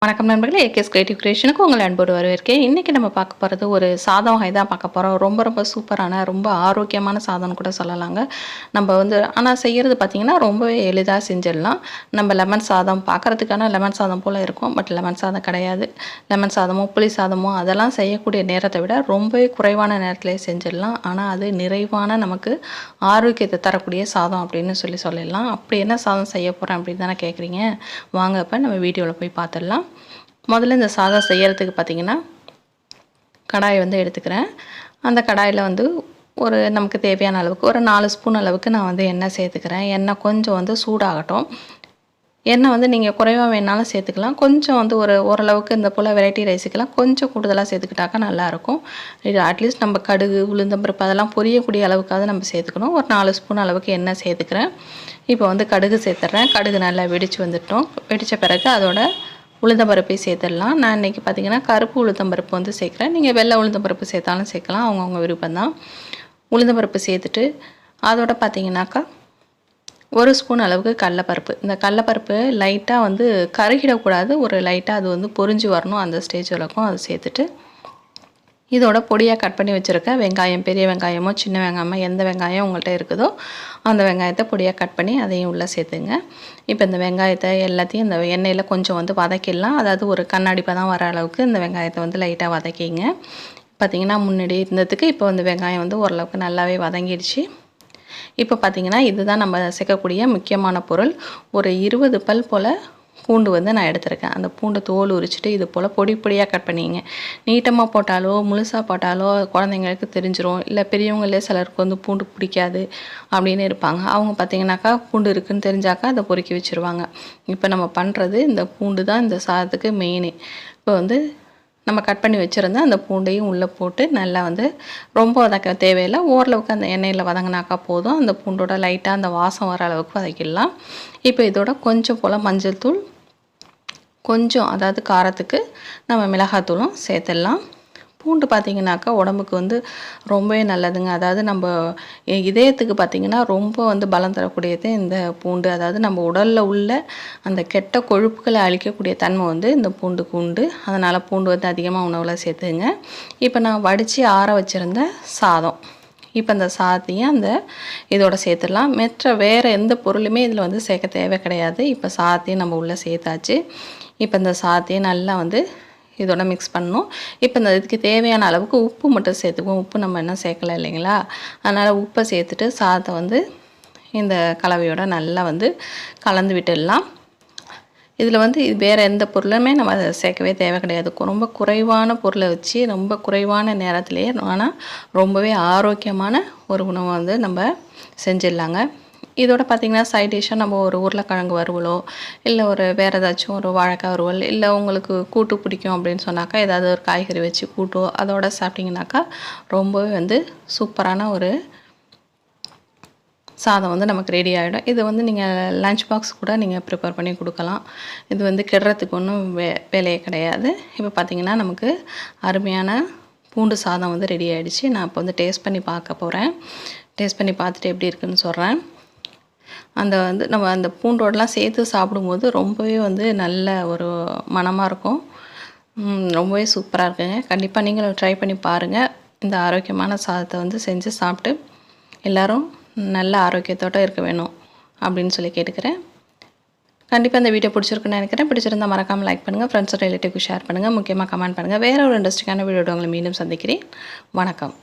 வணக்கம் நண்பர்களே, AKS creative கிரியேஷனுக்கு உங்களை அன்போடு வரவேற்கிறேன். இன்றைக்கி நம்ம பார்க்க போகிறது ஒரு சாதம் வகை தான் பார்க்க போகிறோம். ரொம்ப சூப்பரான, ரொம்ப ஆரோக்கியமான சாதம்னு கூட சொல்லலாங்க. நம்ம ஆனால் செய்கிறது பார்த்திங்கன்னா ரொம்பவே எளிதாக செஞ்சிடலாம். நம்ம லெமன் சாதம் பார்க்குறதுக்கான லெமன் சாதம் போல் இருக்கும். பட் லெமன் சாதம் கிடையாது. லெமன் சாதமோ புளி சாதமோ அதெல்லாம் செய்யக்கூடிய நேரத்தை விட ரொம்பவே குறைவான நேரத்திலே செஞ்சிடலாம். ஆனால் அது நிறைவான நமக்கு ஆரோக்கியத்தை தரக்கூடிய சாதம் அப்படின்னு சொல்லிடலாம். அப்படி என்ன சாதம் செய்ய போகிறேன் அப்படின்னு தானே கேட்குறீங்க. வாங்க இப்போ நம்ம வீடியோவில் போய் பார்த்துடலாம். முதல்ல இந்த சாதம் செய்கிறதுக்கு பார்த்திங்கன்னா கடாயை எடுத்துக்கிறேன். அந்த கடாயில் ஒரு நமக்கு தேவையான அளவுக்கு ஒரு 4 ஸ்பூன் அளவுக்கு நான் எண்ணெய் சேர்த்துக்கிறேன். எண்ணெய் கொஞ்சம் சூடாகட்டும். எண்ணெய் நீங்கள் குறைவாக வேணாலும் சேர்த்துக்கலாம். கொஞ்சம் ஓரளவுக்கு இந்த போல் வெரைட்டி ரைஸுக்கெல்லாம் கொஞ்சம் கூடுதலாக சேர்த்துக்கிட்டாக்கா நல்லாயிருக்கும். இது அட்லீஸ்ட் நம்ம கடுகு உளுந்தம்பருப்பு அதெல்லாம் பொரியக்கூடிய அளவுக்காவது நம்ம சேர்த்துக்கணும். ஒரு 4 ஸ்பூன் அளவுக்கு எண்ணெய் சேர்த்துக்கிறேன். இப்போ கடுகு சேர்த்துட்றேன். கடுகு நல்லா வெடித்து வந்துட்டோம். வெடித்த பிறகு அதோட உளுந்தம்பருப்பை சேர்த்துடலாம். நான் இன்றைக்கி பார்த்திங்கன்னா கருப்பு உளுந்தம்பருப்பு சேர்க்குறேன். நீங்கள் வெள்ளை உளுந்தம்பருப்பு சேர்த்தாலும் சேர்க்கலாம், அவங்கவுங்க விருப்பம் தான். உளுந்தம்பருப்பு சேர்த்துட்டு அதோட பார்த்திங்கனாக்கா ஒரு ஸ்பூன் அளவுக்கு கடலப்பருப்பு. இந்த கடலப்பருப்பு லைட்டாக கருகிடக்கூடாது, ஒரு லைட்டாக அது பொரிஞ்சு வரணும். அந்த ஸ்டேஜ் வரைக்கும் அதை சேர்த்துட்டு இதோட பொடியாக கட் பண்ணி வச்சுருக்கேன் வெங்காயம், பெரிய வெங்காயமோ சின்ன வெங்காயமோ எந்த வெங்காயம் உங்கள்கிட்ட இருக்குதோ அந்த வெங்காயத்தை பொடியாக கட் பண்ணி அதையும் உள்ளே சேர்த்துங்க. இப்போ இந்த வெங்காயத்தை எல்லாத்தையும் இந்த எண்ணெயில் கொஞ்சம் வதக்கிடலாம். அதாவது ஒரு கண்ணாடி பதம் வர அளவுக்கு இந்த வெங்காயத்தை லைட்டாக வதக்கிங்க. பார்த்திங்கன்னா முன்னாடி இருந்ததுக்கு இப்போ வெங்காயம் ஓரளவுக்கு நல்லாவே வதங்கிடுச்சு. இப்போ பார்த்திங்கன்னா இதுதான் நம்ம சேர்க்கக்கூடிய முக்கியமான பொருள். ஒரு 20 பல் போல் பூண்டு நான் எடுத்திருக்கேன். அந்த பூண்டு தோல் உரிச்சிட்டு இது போல் பொடியாக கட் பண்ணிங்க. நீட்டமாக போட்டாலோ முழுசாக போட்டாலோ குழந்தைங்களுக்கு தெரிஞ்சிரும். இல்லை பெரியவங்களே சிலருக்கு பூண்டு பிடிக்காது அப்படின்னு இருப்பாங்க. அவங்க பார்த்திங்கனாக்கா பூண்டு இருக்குதுன்னு தெரிஞ்சாக்கா அதை பொறுக்கி வச்சுருவாங்க. இப்போ நம்ம பண்ணுறது இந்த பூண்டு தான் இந்த சாதத்துக்கு மெயினே. இப்போ நம்ம கட் பண்ணி வச்சுருந்தா அந்த பூண்டையும் உள்ளே போட்டு நல்லா ரொம்ப வதக்க தேவையில்லை. ஓரளவுக்கு அந்த எண்ணெயில் வதங்கினாக்கா போதும். அந்த பூண்டோட லைட்டாக அந்த வாசம் வர அளவுக்கு வதக்கிடலாம். இப்போ இதோட கொஞ்சம் போல் மஞ்சள் தூள், கொஞ்சம் அதாவது காரத்துக்கு நம்ம மிளகாத்தூளும் சேர்த்துடலாம். பூண்டு பார்த்திங்கனாக்கா உடம்புக்கு ரொம்பவே நல்லதுங்க. அதாவது நம்ம இதயத்துக்கு பார்த்திங்கன்னா ரொம்ப பலம் தரக்கூடியது இந்த பூண்டு. அதாவது நம்ம உடலில் உள்ள அந்த கெட்ட கொழுப்புகளை அழிக்கக்கூடிய தன்மை இந்த பூண்டுக்கு உண்டு. அதனால் பூண்டு அதிகமாக உணவில் சேர்த்துங்க. இப்போ நான் வடித்து ஆற வச்சுருந்த சாதம், இப்போ இந்த சாதத்தையும் இதோட சேர்த்துடலாம். வேறு எந்த பொருளுமே இதில் சேர்க்க தேவை கிடையாது. இப்போ சாதத்தையும் நம்ம உள்ளே சேர்த்தாச்சு. இப்போ இந்த சாதத்தையும் நல்லா இதோட மிக்ஸ் பண்ணணும். இப்போ இதுக்கு தேவையான அளவுக்கு உப்பு மட்டும் சேர்த்துக்குவோம். உப்பு நம்ம என்ன சேர்க்கலை இல்லைங்களா, அதனால் உப்பை சேர்த்துட்டு சாதத்தை இந்த கலவையோட நல்லா கலந்து விட்டுடலாம். இதில் வேறு எந்த பொருளுமே நம்ம அதை சேர்க்கவே தேவை கிடையாது. ரொம்ப குறைவான பொருளை வச்சு ரொம்ப குறைவான நேரத்திலேயே ஆனால் ரொம்பவே ஆரோக்கியமான ஒரு உணவை நம்ம செஞ்சிடலாங்க. இதோட பார்த்திங்கன்னா சைட் டிஷ்ஷாக நம்ம ஒரு உருளைக்கிழங்கு வறுவலோ இல்லை ஒரு வேறு ஏதாச்சும் ஒரு வாழைக்காய் வறுவல், இல்லை உங்களுக்கு கூட்டு பிடிக்கும் அப்படின்னு சொன்னாக்கா ஏதாவது ஒரு காய்கறி வச்சு கூட்டோ அதோட சாப்பிட்டிங்கனாக்கா ரொம்பவே சூப்பரான ஒரு சாதம் நமக்கு ரெடி ஆகிடும். இது நீங்கள் லஞ்ச் பாக்ஸ் கூட நீங்கள் ப்ரிப்பேர் பண்ணி கொடுக்கலாம். இது கெடுறதுக்கு ஒன்றும் வேலையே கிடையாது. இப்போ பார்த்திங்கன்னா நமக்கு அருமையான பூண்டு சாதம் ரெடி ஆகிடுச்சு. நான் இப்போ டேஸ்ட் பண்ணி பார்க்க போகிறேன். டேஸ்ட் பண்ணி பார்த்துட்டு எப்படி இருக்குதுன்னு சொல்கிறேன். அந்த நம்ம அந்த பூண்டோடலாம் சேர்த்து சாப்பிடும்போது ரொம்பவே நல்ல ஒரு மணமாக இருக்கும். ரொம்பவே சூப்பராக இருக்குங்க. கண்டிப்பாக நீங்களும் ட்ரை பண்ணி பாருங்கள். இந்த ஆரோக்கியமான சாதத்தை செஞ்சு சாப்பிட்டு எல்லோரும் நல்ல ஆரோக்கியத்தோடு இருக்க வேணும் அப்படின்னு கேட்டுக்கிறேன். கண்டிப்பாக இந்த வீடியோ பிடிச்சிருக்குன்னு நினைக்கிறேன். பிடிச்சிருந்தால் மறக்காமல் லைக் பண்ணுங்கள், ஃப்ரெண்ட்ஸ் ரிலேட்டிவ்க்கு ஷேர் பண்ணுங்கள், முக்கியமாக கமெண்ட் பண்ணுங்கள். வேறு ஒரு இன்ட்ரெஸ்டிங்கான வீடியோட உங்களை மீண்டும் சந்திக்கிறேன். வணக்கம்.